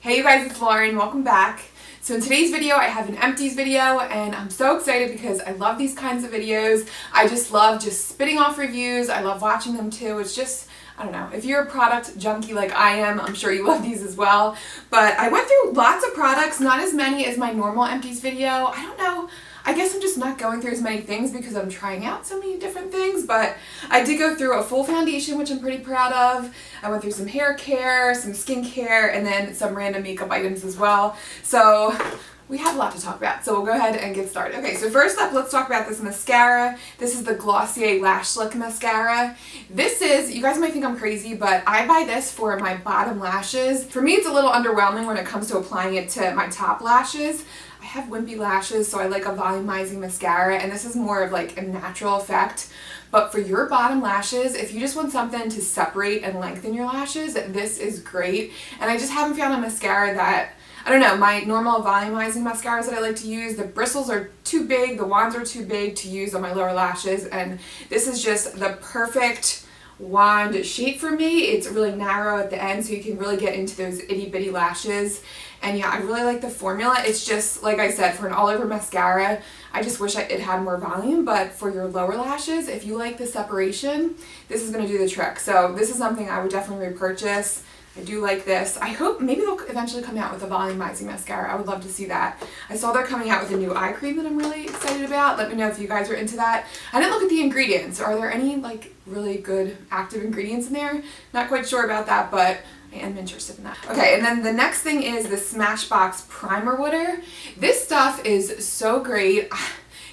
Hey you guys, it's Lauren. Welcome back. So in today's video, I have an empties video, and I'm so excited because I love these kinds of videos. I just love spitting off reviews. I love watching them too. It's just, I don't know, if you're a product junkie like I am, I'm sure you love these as well. But I went through lots of products, not as many as my normal empties video. I don't know. I guess I'm just not going through as many things because I'm trying out so many different things, but I did go through a full foundation, which I'm pretty proud of. I went through some hair care, some skin care, and then some random makeup items as well. So we have a lot to talk about, so we'll go ahead and get started. Okay, so first up, let's talk about this mascara. This is the Glossy Lash Look Mascara. This is, you guys might think I'm crazy, but I buy this for my bottom lashes. For me, it's a little underwhelming when it comes to applying it to my top lashes. I have wimpy lashes, so I like a volumizing mascara, and this is more of like a natural effect. But for your bottom lashes, if you just want something to separate and lengthen your lashes, this is great. And I just haven't found a mascara that, I don't know, my normal volumizing mascaras that I like to use, the bristles are too big, the wands are too big to use on my lower lashes, and this is just the perfect wand shape for me. It's really narrow at the end, so you can really get into those itty bitty lashes. And yeah, I really like the formula. It's just, like I said, for an all over mascara, I just wish it had more volume, but for your lower lashes, if you like the separation, this is going to do the trick. So this is something I would definitely repurchase. I do like this. I hope maybe they'll eventually come out with a volumizing mascara. I would love to see that. I saw they're coming out with a new eye cream that I'm really excited about. Let me know if you guys are into that. I didn't look at the ingredients. Are there any like really good active ingredients in there? Not quite sure about that, but I am interested in that. Okay, and then the next thing is the Smashbox Primer Water. This stuff is so great.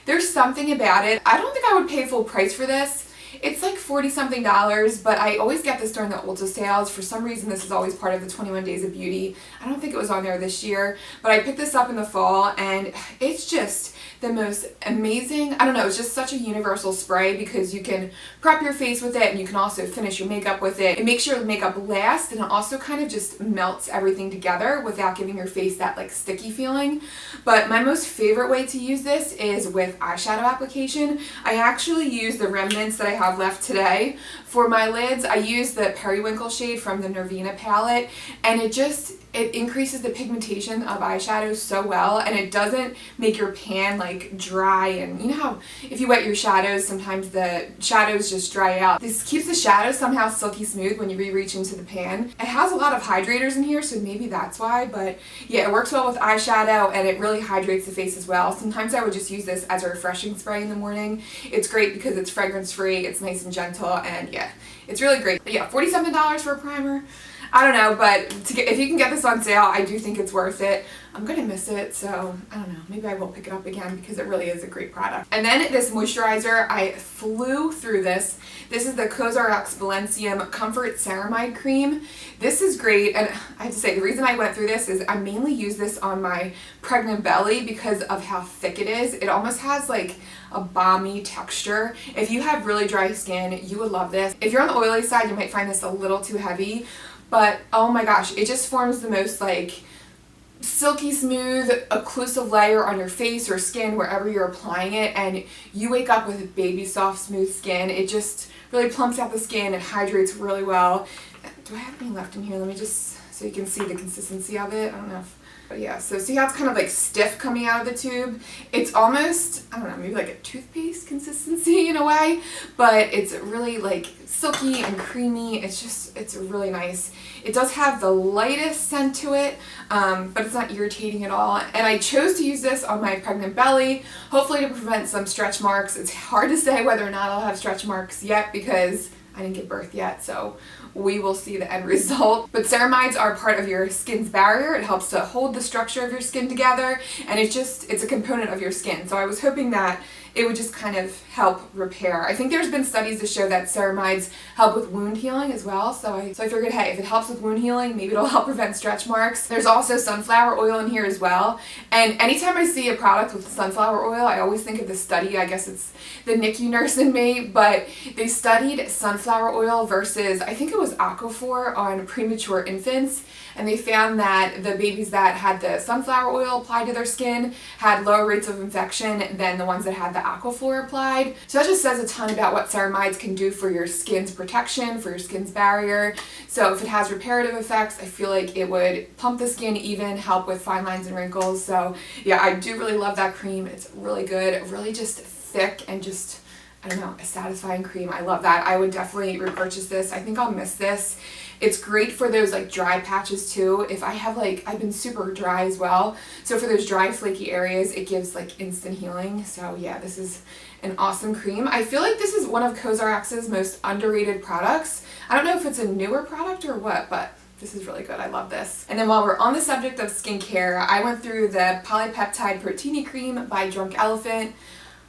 There's something about it. I don't think I would pay full price for this. It's like $40 something, but I always get this during the Ulta sales. For some reason, this is always part of the 21 Days of Beauty. I don't think it was on there this year, but I picked this up in the fall, and it's just the most amazing, I don't know, it's just such a universal spray because you can prep your face with it and you can also finish your makeup with it. It makes your makeup last, and it also kind of just melts everything together without giving your face that like sticky feeling. But my most favorite way to use this is with eyeshadow application. I actually use the remnants that I have left today for my lids. I use the Periwinkle shade from the Nervina palette, and it increases the pigmentation of eyeshadows so well, and it doesn't make your pan like dry. And you know how if you wet your shadows, sometimes the shadows just dry out. This keeps the shadows somehow silky smooth when you reach into the pan. It has a lot of hydrators in here, so maybe that's why, but yeah, it works well with eyeshadow, and it really hydrates the face as well. Sometimes I would just use this as a refreshing spray in the morning. It's great because it's fragrance free, it's nice and gentle, and yeah, it's really great. But yeah, $40 something for a primer. I don't know, but if you can get this on sale, I do think it's worth it. I'm going to miss it, so I don't know. Maybe I will pick it up again because it really is a great product. And then this moisturizer, I flew through this. This is the COSRX Valencium Comfort Ceramide Cream. This is great, and I have to say, the reason I went through this is I mainly use this on my pregnant belly because of how thick it is. It almost has like a balmy texture. If you have really dry skin, you would love this. If you're on the oily side, you might find this a little too heavy. But oh my gosh, it just forms the most like silky smooth occlusive layer on your face or skin wherever you're applying it, and you wake up with baby soft smooth skin. It just really plumps out the skin. It hydrates really well. Do I have any left in here? Let me just, so you can see the consistency of it. I don't know if, but yeah, so see how it's kind of like stiff coming out of the tube? It's almost, I don't know, maybe like a toothpaste consistency in a way, but it's really like silky and creamy. It's really nice. It does have the lightest scent to it, but it's not irritating at all. And I chose to use this on my pregnant belly, hopefully to prevent some stretch marks. It's hard to say whether or not I'll have stretch marks yet because I didn't give birth yet, so we will see the end result. But ceramides are part of your skin's barrier. It helps to hold the structure of your skin together, and it's a component of your skin. So I was hoping that it would just kind of help repair. I think there's been studies to show that ceramides help with wound healing as well. So I figured, hey, if it helps with wound healing, maybe it'll help prevent stretch marks. There's also sunflower oil in here as well. And anytime I see a product with sunflower oil, I always think of the study. I guess it's the NICU nurse in me, but they studied sunflower oil versus, I think it was Aquaphor on premature infants, and they found that the babies that had the sunflower oil applied to their skin had lower rates of infection than the ones that had the Aquaphor applied. So that just says a ton about what ceramides can do for your skin's protection, for your skin's barrier. So if it has reparative effects, I feel like it would plump the skin even, help with fine lines and wrinkles. So yeah, I do really love that cream. It's really good, really just thick and just, I don't know, a satisfying cream. I love that. I would definitely repurchase this. I think I'll miss this. It's great for those like dry patches too. If I have I've been super dry as well. So for those dry flaky areas, it gives like instant healing. So yeah, this is an awesome cream. I feel like this is one of CosRx's most underrated products. I don't know if it's a newer product or what, but this is really good. I love this. And then while we're on the subject of skincare, I went through the Polypeptide Protini Cream by Drunk Elephant.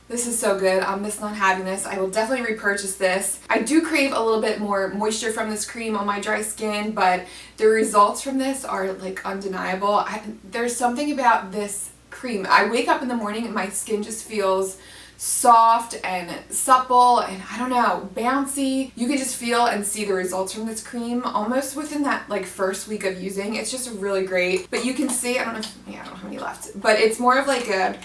This is so good. I'm missing on having this. I will definitely repurchase this. I do crave a little bit more moisture from this cream on my dry skin, but the results from this are like undeniable. There's something about this cream. I wake up in the morning and my skin just feels soft and supple and I don't know, bouncy. You can just feel and see the results from this cream almost within that like first week of using. It's just really great. But you can see, I don't know how many left, but it's more of like a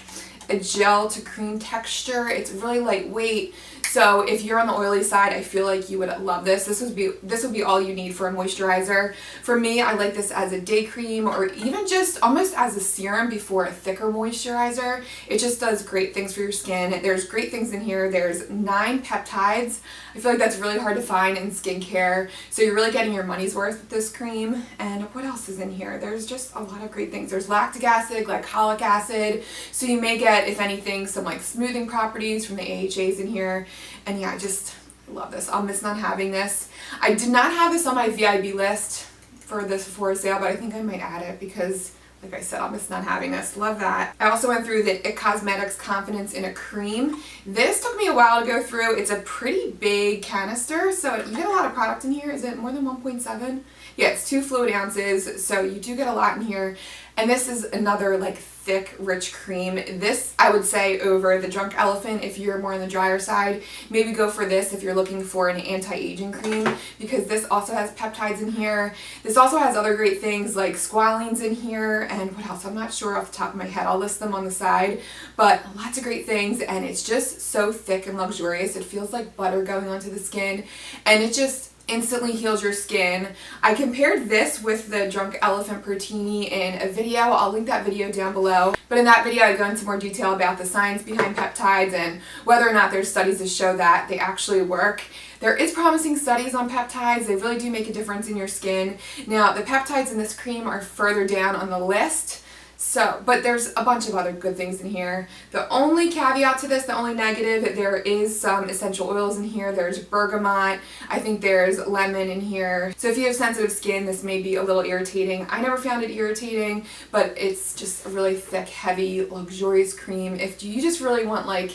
gel to cream texture. It's really lightweight. So if you're on the oily side, I feel like you would love this. This would be all you need for a moisturizer. For me, I like this as a day cream or even just almost as a serum before a thicker moisturizer. It just does great things for your skin. There's great things in here. There's 9 peptides. I feel like that's really hard to find in skincare. So you're really getting your money's worth with this cream. And what else is in here? There's just a lot of great things. There's lactic acid, glycolic acid. So you may get, if anything, some like smoothing properties from the AHAs in here. And yeah, I just love this. I'm missing on having this. I did not have this on my VIB list for this Sephora sale, but I think I might add it because, like I said, I'm missing on having this. Love that. I also went through the IT Cosmetics Confidence in a Cream. This took me a while to go through. It's a pretty big canister, so you get a lot of product in here. Is it more than 1.7? Yeah, it's 2 fluid ounces, so you do get a lot in here. And this is another like thick, rich cream. This, I would say, over the Drunk Elephant if you're more on the drier side. Maybe go for this if you're looking for an anti-aging cream, because this also has peptides in here. This also has other great things like squalene in here, and what else? I'm not sure off the top of my head. I'll list them on the side, but lots of great things, and it's just so thick and luxurious. It feels like butter going onto the skin, and it just instantly heals your skin. I compared this with the Drunk Elephant Protini in a video. I'll link that video down below. But in that video, I go into more detail about the science behind peptides and whether or not there's studies to show that they actually work. There is promising studies on peptides. They really do make a difference in your skin. Now, the peptides in this cream are further down on the list. But there's a bunch of other good things in here. The only caveat to this, the only negative, there is some essential oils in here. There's bergamot. I think there's lemon in here. So if you have sensitive skin, this may be a little irritating. I never found it irritating, but it's just a really thick, heavy, luxurious cream. If you just really want like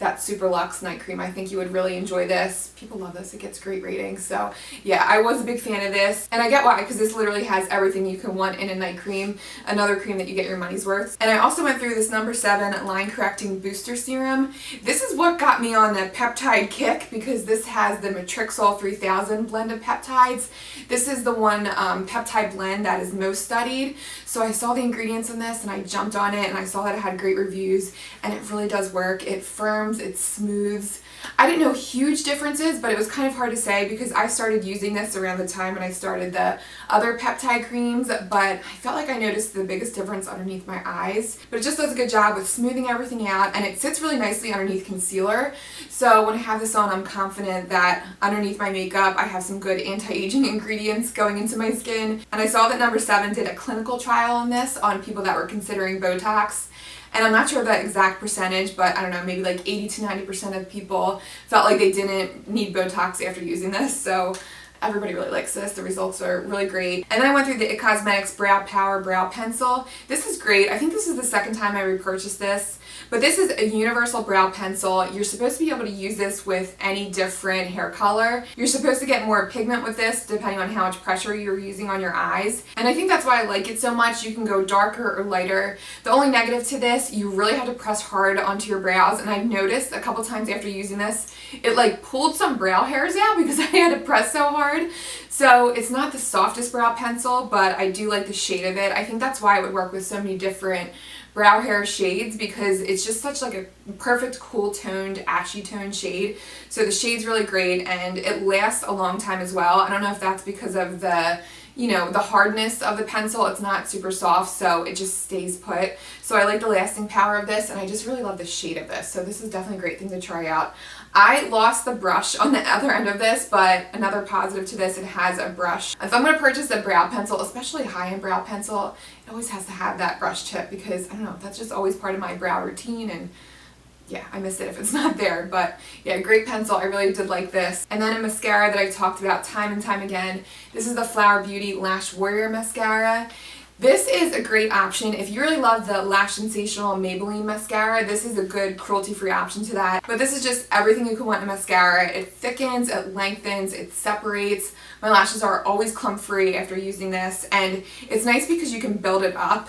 that super luxe night cream, I think you would really enjoy this. People love this. It gets great ratings. So yeah, I was a big fan of this, and I get why, because this literally has everything you can want in a night cream, another cream that you get your money's worth. And I also went through this number 7 line correcting booster serum. This is what got me on the peptide kick, because this has the Matrixol 3000 blend of peptides. This is the one peptide blend that is most studied. So I saw the ingredients in this and I jumped on it, and I saw that it had great reviews, and it really does work. It firms, it smooths. I didn't know huge differences, but it was kind of hard to say because I started using this around the time when I started the other peptide creams, but I felt like I noticed the biggest difference underneath my eyes. But it just does a good job with smoothing everything out, and it sits really nicely underneath concealer. So when I have this on, I'm confident that underneath my makeup I have some good anti-aging ingredients going into my skin. And I saw that number 7 did a clinical trial on this on people that were considering Botox. And I'm not sure the exact percentage, but I don't know, maybe like 80 to 90% of people felt like they didn't need Botox after using this. So everybody really likes this. The results are really great. And then I went through the IT Cosmetics Brow Power Brow Pencil. This is great. I think this is the second time I repurchased this. But this is a universal brow pencil. You're supposed to be able to use this with any different hair color. You're supposed to get more pigment with this depending on how much pressure you're using on your eyes. And I think that's why I like it so much. You can go darker or lighter. The only negative to this, you really have to press hard onto your brows. And I've noticed a couple times after using this, it like pulled some brow hairs out because I had to press so hard. hard. So it's not the softest brow pencil, but I do like the shade of it. I think that's why it would work with so many different brow hair shades, because it's just such like a perfect cool toned, ashy toned shade. So the shade's really great and it lasts a long time as well. I don't know if that's because of the, you know, the hardness of the pencil. It's not super soft, so it just stays put. So I like the lasting power of this, and I just really love the shade of this. So this is definitely a great thing to try out. I lost the brush on the other end of this, but another positive to this, it has a brush. If I'm going to purchase a brow pencil, especially a high-end brow pencil, it always has to have that brush tip, because, I don't know, that's just always part of my brow routine, and yeah, I miss it if it's not there. But yeah, great pencil. I really did like this. And then a mascara that I've talked about time and time again. This is the Flower Beauty Lash Warrior Mascara. This is a great option. If you really love the Lash Sensational Maybelline mascara, this is a good cruelty-free option to that. But this is just everything you could want in a mascara. It thickens, it lengthens, it separates. My lashes are always clump-free after using this, and it's nice because you can build it up.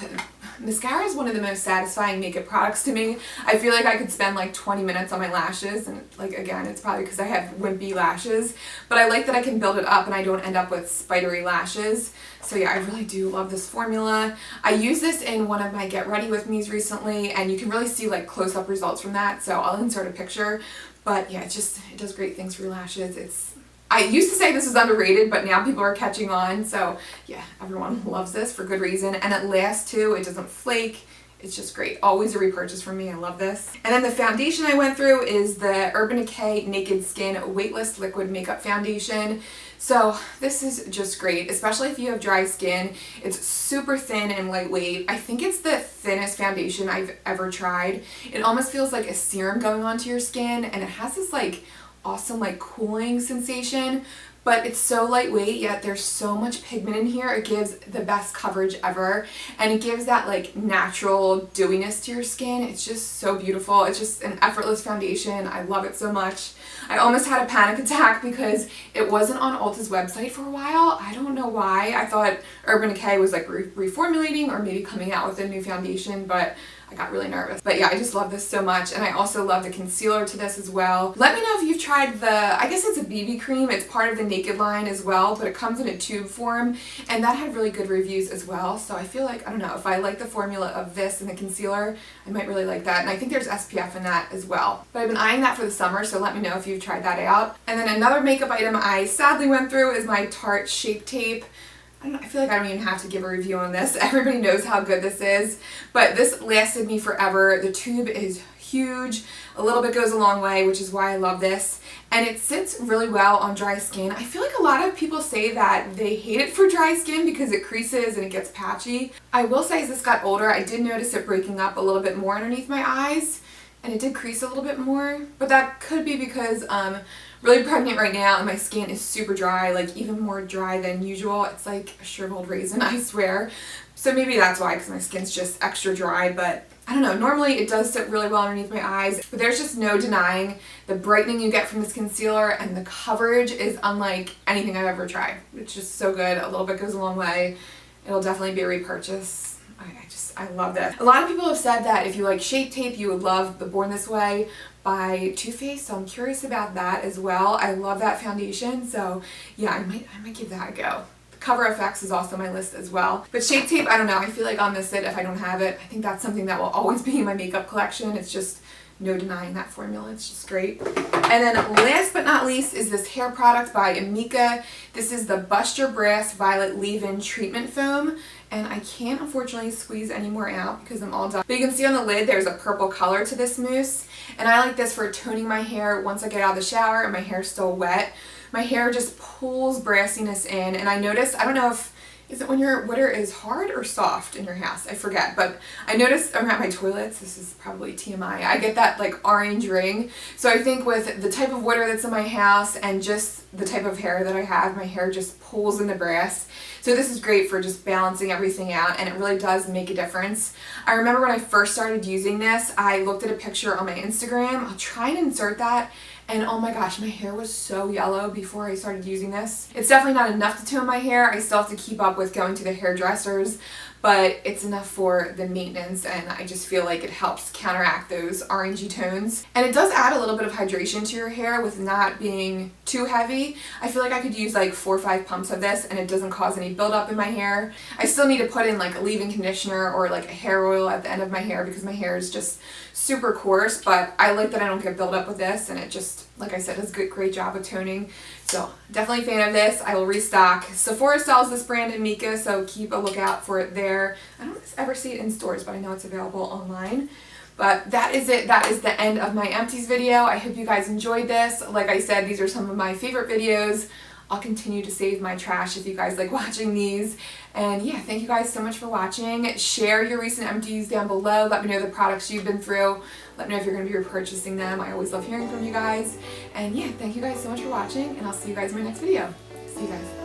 Mascara is one of the most satisfying makeup products to me. I feel like I could spend like 20 minutes on my lashes, and like, again, it's probably because I have wimpy lashes, but I like that I can build it up and I don't end up with spidery lashes. So yeah, I really do love this formula. I used this in one of my Get Ready With Me's recently, and you can really see like close-up results from that, so I'll insert a picture. But yeah, it does great things for your lashes. I used to say this is underrated, but now people are catching on, so yeah, everyone loves this for good reason. And it lasts too, it doesn't flake, it's just great. Always a repurchase for me, I love this. And then the foundation I went through is the Urban Decay Naked Skin Weightless Liquid Makeup Foundation. So this is just great, especially if you have dry skin. It's super thin and lightweight. I think it's the thinnest foundation I've ever tried. It almost feels like a serum going onto your skin, and it has this like awesome like cooling sensation, but it's so lightweight, yet there's so much pigment in here. It gives the best coverage ever, and it gives that like natural dewiness to your skin. It's just so beautiful. It's just an effortless foundation. I love it so much. I almost had a panic attack because it wasn't on Ulta's website for a while. I don't know why. I thought Urban Decay was like reformulating or maybe coming out with a new foundation, but I got really nervous. But yeah, I just love this so much, and I also love the concealer to this as well. Let me know if you've tried the, I guess it's a BB cream. It's part of the Naked line as well, but it comes in a tube form, and that had really good reviews as well. So I feel like, I don't know, if I like the formula of this and the concealer, I might really like that. And I think there's SPF in that as well. But I've been eyeing that for the summer, so let me know if you've tried that out. And then another makeup item I sadly went through is my Tarte Shape Tape. I feel like I don't even have to give a review on this. Everybody knows how good this is, but this lasted me forever. The tube is huge. A little bit goes a long way, which is why I love this. And it sits really well on dry skin. I feel like a lot of people say that they hate it for dry skin because it creases and it gets patchy. I will say as this got older, I did notice it breaking up a little bit more underneath my eyes, and it did crease a little bit more, but that could be because I'm really pregnant right now and my skin is super dry, like even more dry than usual. It's like a shriveled raisin, I swear. So maybe that's why, because my skin's just extra dry, but I don't know. Normally it does sit really well underneath my eyes, but there's just no denying the brightening you get from this concealer, and the coverage is unlike anything I've ever tried. It's just so good. A little bit goes a long way. It'll definitely be a repurchase. I love this. A lot of people have said that if you like Shape Tape, you would love the Born This Way by Too Faced, so I'm curious about that as well. I love that foundation, so yeah, I might give that a go. The Cover FX is also on my list as well. But Shape Tape, I don't know, I feel like I'll miss it if I don't have it. I think that's something that will always be in my makeup collection. It's just no denying that formula. It's just great. And then last but not least is this hair product by Amica. This is the Buster Brass Violet Leave-In Treatment Foam. And I can't unfortunately squeeze any more out because I'm all done. But you can see on the lid there's a purple color to this mousse. And I like this for toning my hair once I get out of the shower and my hair's still wet. My hair just pulls brassiness in. And I noticed, I don't know if, is it when your water is hard or soft in your house? I forget, but I noticed around my toilets, this is probably TMI, I get that like orange ring. So I think with the type of water that's in my house and just the type of hair that I have, my hair just pulls in the brass. So this is great for just balancing everything out, and it really does make a difference. I remember when I first started using this, I looked at a picture on my Instagram. I'll try and insert that. And oh my gosh, my hair was so yellow before I started using this. It's definitely not enough to tone my hair. I still have to keep up with going to the hairdressers, but it's enough for the maintenance, and I just feel like it helps counteract those orangey tones. And it does add a little bit of hydration to your hair with not being too heavy. I feel like I could use like 4 or 5 pumps of this and it doesn't cause any buildup in my hair. I still need to put in like a leave-in conditioner or like a hair oil at the end of my hair because my hair is just super coarse, but I like that I don't get buildup with this, and it just, like I said, does a great job of toning. So definitely a fan of this. I will restock. Sephora sells this brand Amica, so keep a lookout for it there. I don't ever see it in stores, but I know it's available online. But that is it. That is the end of my empties video. I hope you guys enjoyed this. Like I said, these are some of my favorite videos. I'll continue to save my trash if you guys like watching these. And yeah, thank you guys so much for watching. Share your recent empties down below. Let me know the products you've been through. Let me know if you're going to be repurchasing them. I always love hearing from you guys. And yeah, thank you guys so much for watching, and I'll see you guys in my next video. See you guys.